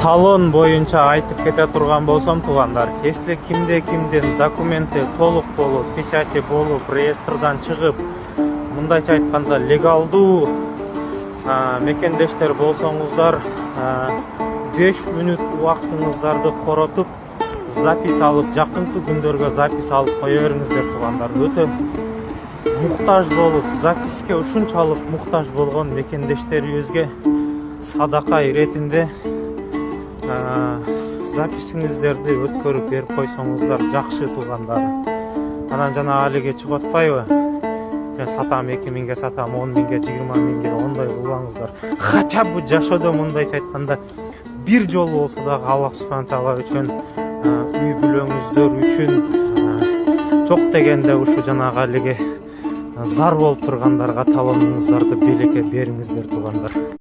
талон боюнча айтып кете турган болсом, туугандар, если кимден документи толук болуп, печати болуп, реестрдан чыгып, мындайча айтканда легалдуу мекендештер болсоңуздар, 5 мүнөт убактыңыздарды коротуп, запись алып, жакынкы күндөргө запись алып кое бериңиздер, туугандар. Өтө муктаж болуп, записке ушунчалык муктаж болгон мекендештерибизге садака иретинде записиңиздерди өткөрүп берип койсоңуздар жакшы, туугандар. Анан жана алиге чыгып атпайбы? Мен сатам 2 миңге сатам, 10 миңге, 20 миңге, ондай кылбаңыздар. Хотя бы жашоодо мындайча айтканда бир жолу болсо дагы Аллах субхана таала үчүн, үй бүлөңүздөр үчүн, жок дегенде ушу жанагы алиге зар болуп тургандарга талонуңуздарды белекке бериңиздер, туугандар.